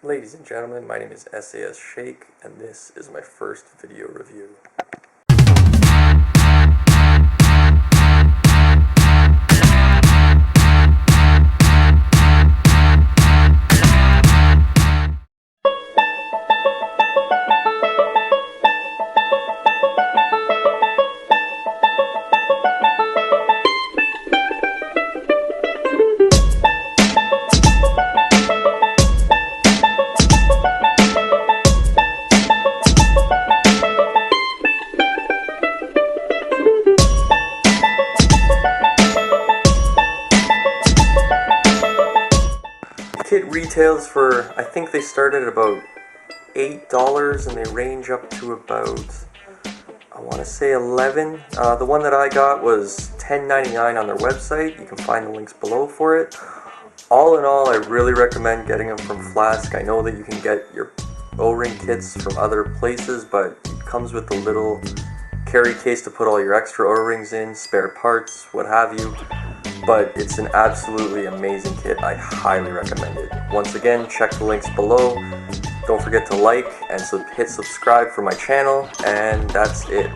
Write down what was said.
Ladies and gentlemen, my name is SAS Shake, and this is my first video review. Kit retails for, I think they started at about $8 and they range up to about, I want to say 11. The one that I got was $10.99 on their website. You can find the links below for it. All in all, I really recommend getting them from Flasc. I know that you can get your O-ring kits from other places, but it comes with a little carry case to put all your extra O-rings in, spare parts, what have you. But it's an absolutely amazing kit. I highly recommend it. Once again, check the links below. Don't forget to like and hit subscribe for my channel, and that's it.